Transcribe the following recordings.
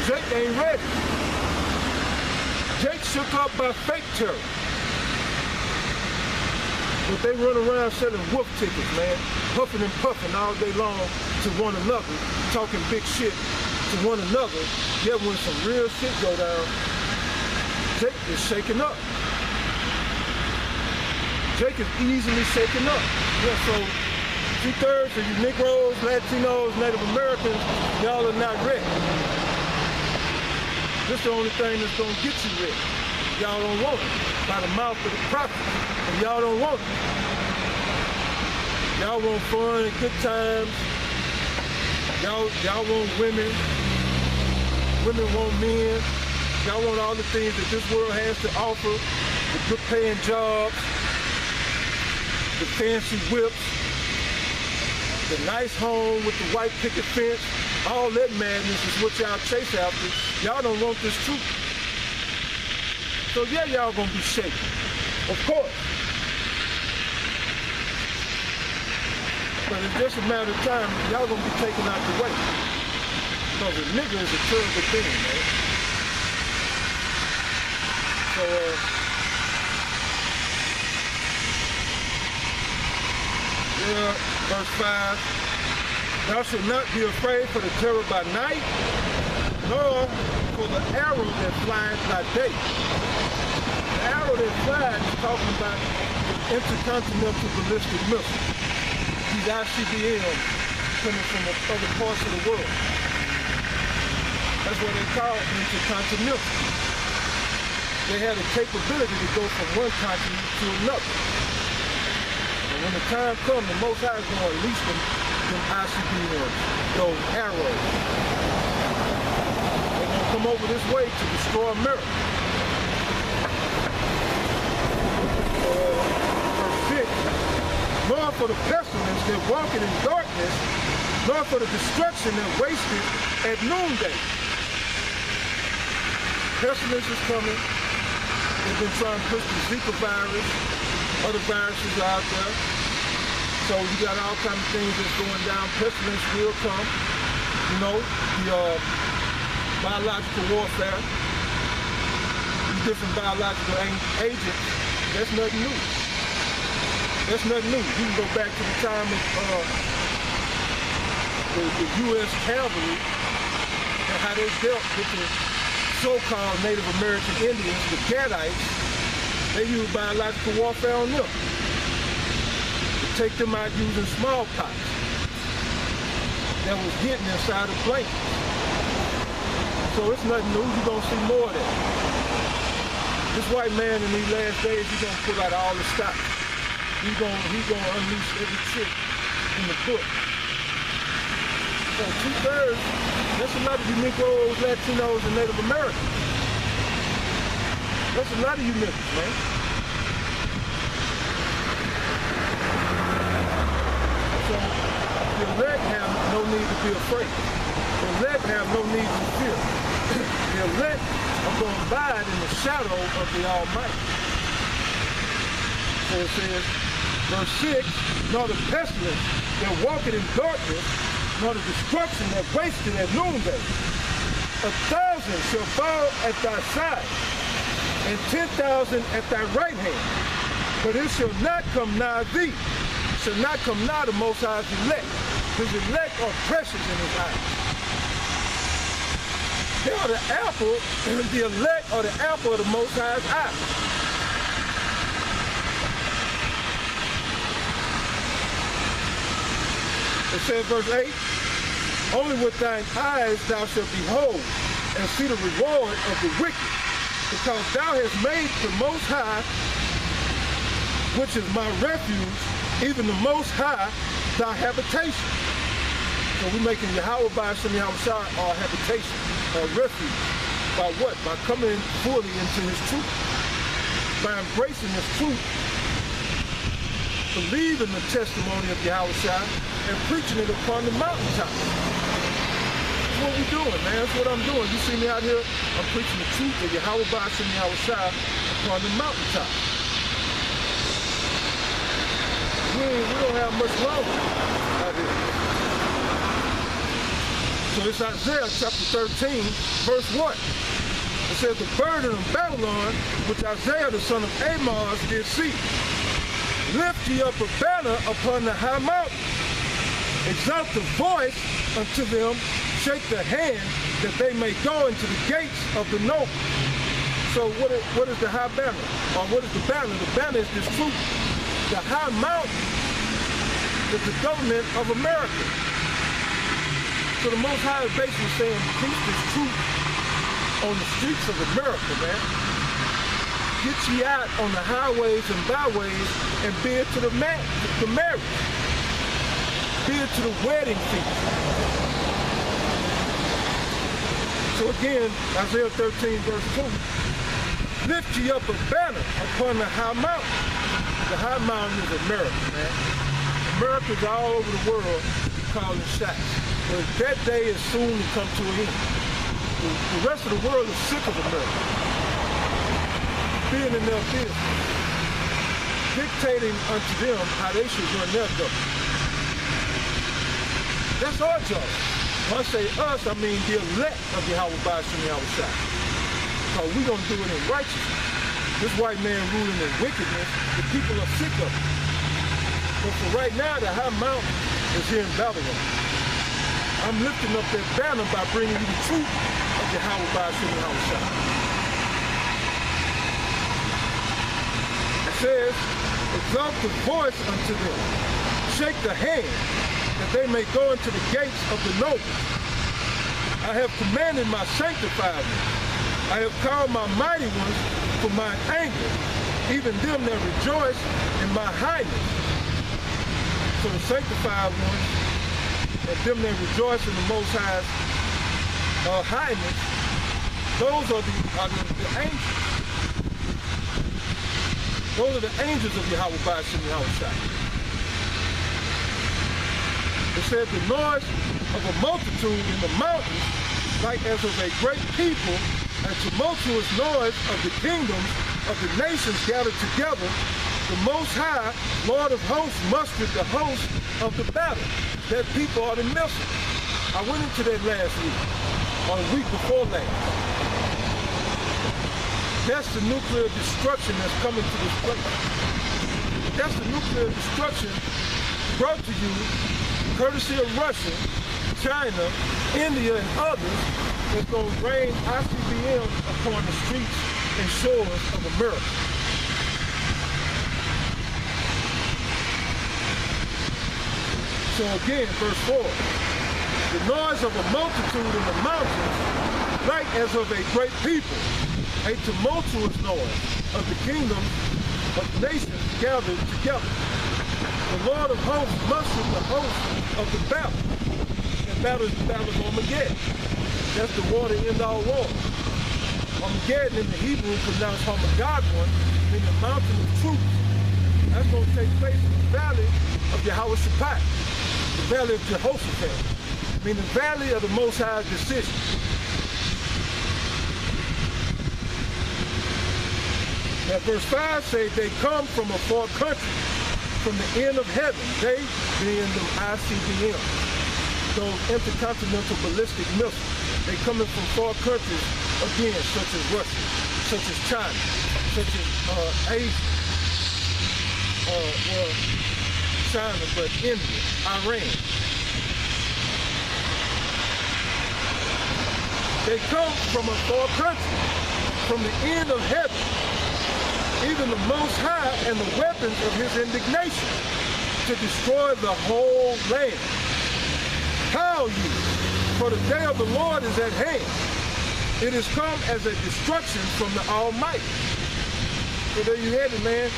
Jake ain't ready. Jake shook up by fake terror. But they run around selling wolf tickets, man, huffing and puffing all day long to one another, talking big shit to one another. Yet when some real shit go down, Jake is shaking up. Jake is easily shaken up. Yeah, so 2/3 of you Negroes, Latinos, Native Americans, y'all are not ready. This is the only thing that's gonna get you ready. Y'all don't want it. By the mouth of the prophet. And y'all don't want it. Y'all want fun and good times. Y'all want women. Women want men. Y'all want all the things that this world has to offer. The good paying jobs. The fancy whips. The nice home with the white picket fence. All that madness is what y'all chase after. Y'all don't want this truth. So yeah, y'all gonna be shaken. Of course. But it's just a matter of time, y'all gonna be taken out the way. Because a nigga is a terrible thing, man. So, yeah, verse 5. Thou shalt not be afraid for the terror by night, nor for the arrow that flies by day. The arrow that flies is talking about the intercontinental ballistic missile. These ICBMs coming from other parts of the world. That's what they call intercontinental. They have the capability to go from one continent to another. And when the time comes, the Most High is going to release them ICBMs, those arrows. They're going to come over this way to destroy America. Verse 6, nor for the pestilence that walketh in darkness, nor for the destruction that wasteth at noonday. Pestilence is coming. They've been trying to push the Zika virus, other viruses out there. So you got all kinds of things that's going down. Pestilence will come. You know, the biological warfare, these different biological agents, that's nothing new. That's nothing new. You can go back to the time of the U.S. cavalry and how they dealt with the so-called Native American Indians, the Gadites. They used biological warfare on them. Take them out using smallpox that was hidden inside of blankets. So it's nothing new. You're going to see more of that. This white man in these last days, he's going to pull out all the stops. He's going to unleash every trick in the book. So 2/3, that's a lot of you Negroes, Latinos, and Native Americans. That's a lot of you niggas, man. The elect have no need to be afraid. The elect have no need to fear. The elect are going to abide in the shadow of the Almighty. So it says, verse 6, nor the pestilence that walketh in darkness, nor the destruction that wasteth at noonday. 1,000 shall fall at thy side, and 10,000 at thy right hand, but it shall not come nigh thee. Shall not come nigh the Most High's elect. His elect are precious in his eyes. They are the apple, the elect are the apple of the Most High's eye. It says, verse 8, only with thine eyes thou shalt behold and see the reward of the wicked, because thou hast made the Most High, which is my refuge, even the Most High, thy habitation. So we're making Yahweh by Hashem Yahushua our habitation, our refuge. By what? By coming fully into his truth. By embracing his truth. Believing the testimony of Yahushua and preaching it upon the mountaintop. That's what we're doing, man. That's what I'm doing. You see me out here, I'm preaching the truth of Yahweh by Hashem Yahushua upon the mountaintop. We don't have much longer out here. So it's Isaiah chapter 13, verse 1. It says, the burden of Babylon, which Isaiah the son of Amoz did see. Lift ye up a banner upon the high mountain. Exalt the voice unto them, shake the hand, that they may go into the gates of the noble. So what is the high banner? Or what is the banner? The banner is this truth. The high mountain is the government of America. So the Most High is basically saying, preach this truth on the streets of America, man. Get ye out on the highways and byways and bid to the marriage. Bid to the wedding feast. So again, Isaiah 13, verse 2. Lift ye up a banner upon the high mountain. The high mountain is America, man. America's all over the world calling shots. But that day is soon to come to an end. The rest of the world is sick of America. Being in their business. Dictating unto them how they should run their government. That's our job. When I say us, I mean the elect of Yahweh Ba'ashem Yahweh. Because we're going to do it in righteousness. This white man ruling in wickedness, the people are sick of it. But for right now, the high mountain is here in Babylon. I'm lifting up that banner by bringing you the truth of Yahweh Ba'ashem Yahweh. It says, exalt the voice unto them, shake the hand, that they may go into the gates of the noble. I have commanded my sanctified ones. I have called my mighty ones for mine anger, even them that rejoice in my highness. So the sanctified ones, and them that rejoice in the Most High's highness, those are the angels. Those are the angels of Yahweh Ba'ashem Yahweh. It said the noise of a multitude in the mountains, like as of a great people, and tumultuous noise of the kingdoms of the nations gathered together. The Most High, Lord of hosts, mustered the host of the battle. That people are the missiles. I went into that last week, or the week before last. That's the nuclear destruction that's coming to this place. That's the nuclear destruction brought to you courtesy of Russia, China, India, and others, that's going to rain ICBM upon the streets and shores of America. So again, verse 4, the noise of a multitude in the mountains, like as of a great people, a tumultuous noise of the kingdoms of nations gathered together. The Lord of hosts mustered the host of the battle. And battle is the battle of Armageddon. That's the war to end all war. Armageddon in the Hebrew pronounced Armageddon, meaning the mountain of truth. That's going to take place in the valley of Yahweh Shaphat, the valley of Jehoshaphat, meaning the valley of the Most High's decision. Now verse 5 says they come from a far country, from the end of heaven, they being the ICBM, those intercontinental ballistic missiles. They coming from far countries, again, such as Russia, such as China, such as Asia, well, China, but India, Iran. They come from a far country, from the end of heaven, even the Most High, and the weapons of his indignation, to destroy the whole land. Howl ye, for the day of the Lord is at hand. It is come as a destruction from the Almighty. So there you have it, man.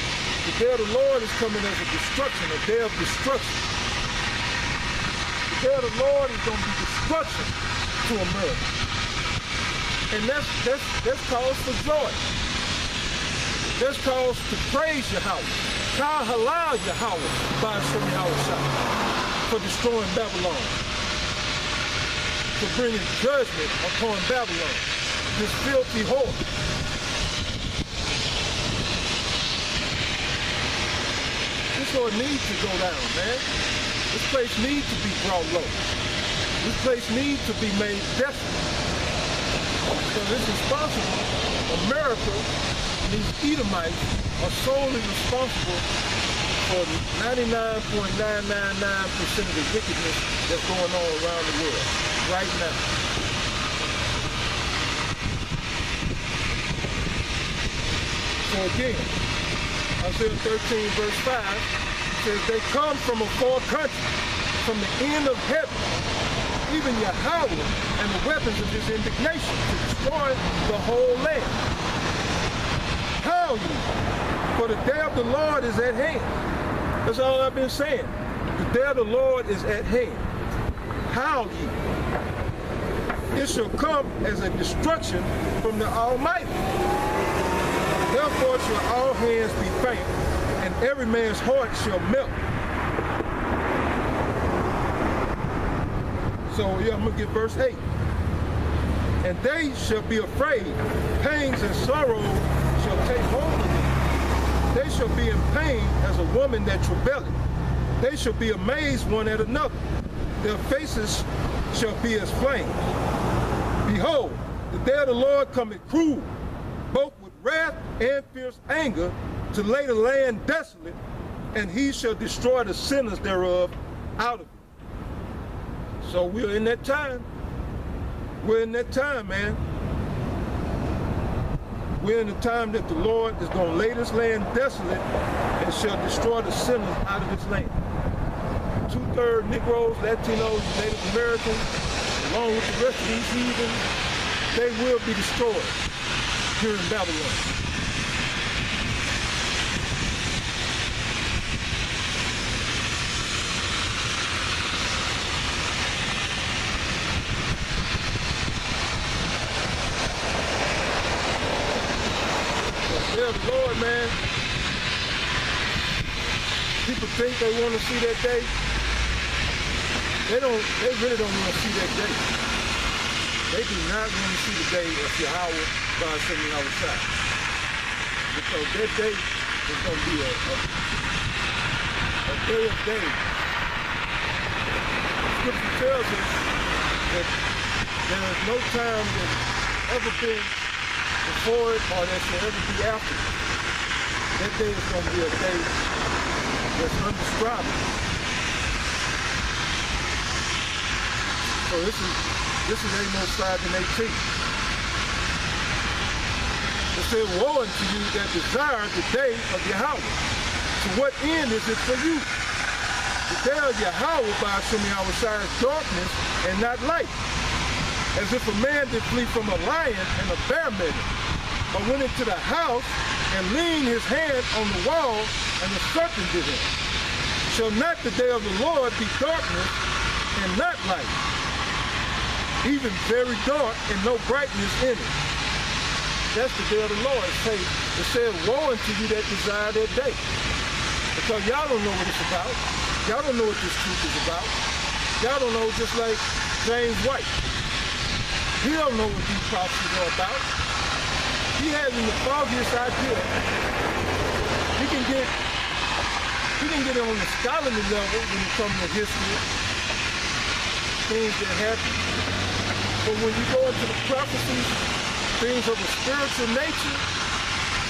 The day of the Lord is coming as a destruction, a day of destruction. The day of the Lord is going to be destruction to America. And that's cause for joy. That's cause to praise Yahweh. Kal halal Yahweh, Ba'ashem Yahweh, for destroying Babylon, for bringing judgment upon Babylon, this filthy whore. This one needs to go down, man. This place needs to be brought low. This place needs to be made desolate. So this is responsible. America, these Edomites are solely responsible for 99.999% of the wickedness that's going on around the world right now. So again, Isaiah 13 verse 5 says, they come from a far country, from the end of heaven, even Yahweh and the weapons of his indignation to destroy the whole land. Howl ye, for the day of the Lord is at hand. That's all I've been saying. The day of the Lord is at hand. Howl ye. It shall come as a destruction from the Almighty. Therefore shall all hands be faint, and every man's heart shall melt. So yeah, I'm gonna get verse 8. And they shall be afraid, pangs and sorrows shall take hold of them. They shall be in pain as a woman that travaileth. They shall be amazed one at another. Their faces shall be as flames. Behold, the day of the Lord cometh cruel, both with wrath and fierce anger, to lay the land desolate, and he shall destroy the sinners thereof out of it. So we're in that time. We're in that time, man. We're in the time that the Lord is going to lay this land desolate and shall destroy the sinners out of its land. 2/3 Negroes, Latinos, Native Americans, along with the rest of these heathens, they will be destroyed here in Babylon. Yeah, the Lord, man. People think they want to see that day. They really don't want to see that day. They do not want to see the day of Yahweh God sending outside. Because that day is going to be a day of days. Scripture tells us that there is no time that's ever been before it or that shall ever be after it. That day is going to be a day that's undescribable. So this is Amos 5:18. It says, woe unto you that desire the day of Yahweh. To what end is it for you? The day of Yahweh by Hashem Yahweh shines darkness and not light. As if a man did flee from a lion and a bear met him, or went into the house and leaned his hand on the wall and the serpent did him. Shall not the day of the Lord be darkness and not light, even very dark and no brightness in it? That's the day of the Lord. It says, woe unto you that desire that day. Because y'all don't know what it's about. Y'all don't know what this truth is about. Y'all don't know, just like James White. He don't know what these prophecies are about. He hasn't the foggiest idea. He can get on the scholarly level when it comes to history, things that happen. But when you go into the prophecies, things of a spiritual nature,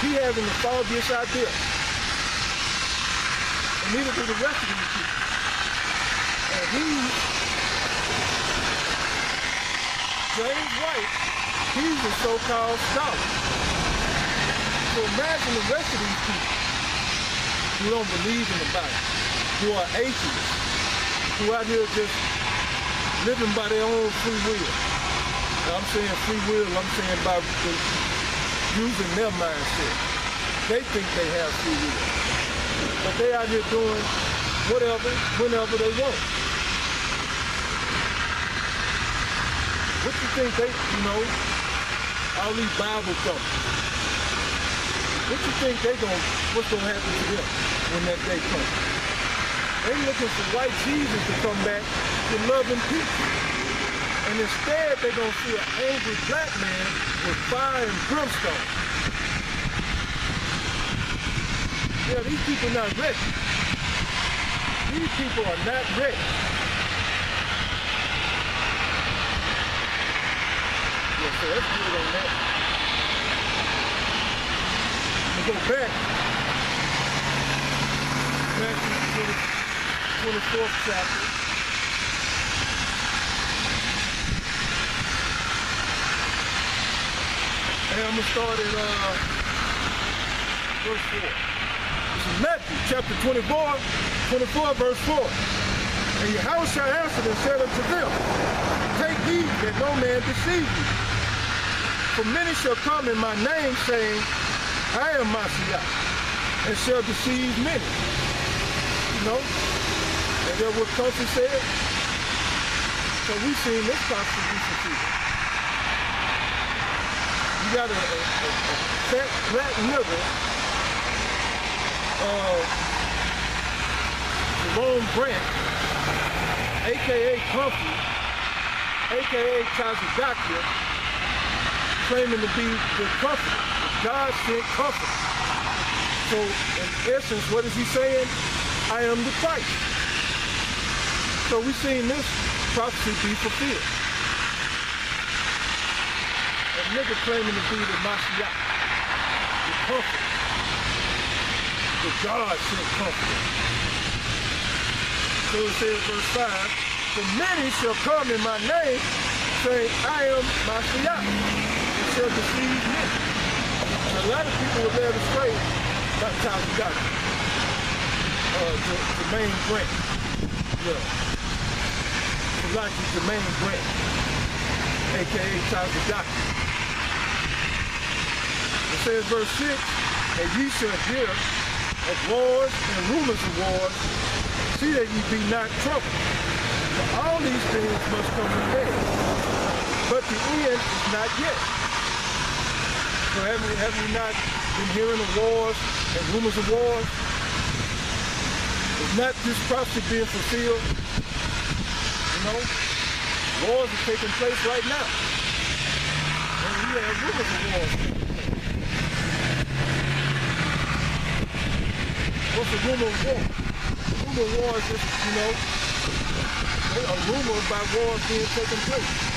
he hasn't the foggiest idea. And neither do the rest of these people. And James White, he's a so-called scholar. So imagine the rest of these people who don't believe in the Bible, who are atheists, who out here just living by their own free will. Now, I'm saying free will, I'm saying by using their mindset. They think they have free will. But they out here doing whatever, whenever they want. What you think all these Bible thumpers, what you think what's gonna happen to them when that day comes? They looking for white Jesus to come back to love and peace. And instead they're gonna see an angry black man with fire and brimstone. Yeah, these people are not ready. These people are not ready. So let's do it on that. We'll go back. Matthew 24th chapter. And I'm going to start at verse 4. This is Matthew chapter 24 verse 4. And Yahushua answered and said unto them, take heed that no man deceive you. For many shall come in my name, saying, I am Messiah, and shall deceive many. You know? And that's what Country said. So we've seen this prophecy be fulfilled. You got a fat black nigger, Jerome Grant, a.k.a. Comfy, a.k.a. Tazadaka, claiming to be the comforter, God sent comforter. So in essence, what is he saying? I am the Christ. So we've seen this prophecy be fulfilled. A nigga claiming to be the Messiah, the comforter, the God sent comforter. So it says verse 5, for many shall come in my name, saying, I am Messiah, and shall deceive many. A lot of people were led astray by the time we got Jermaine Grant. Yeah. Like Jermaine Grant, a.k.a. Tazadaka. It says verse 6, and ye shall hear of wars and rumors of wars, see that ye be not troubled. For all these things must come to pass, but the end is not yet. So have we not been hearing of wars and rumors of wars? Is not this prophecy being fulfilled? You know, wars are taking place right now. And we have rumors of wars. What's a rumor of war? A rumor of war is just, you know, a rumor about wars being taking place.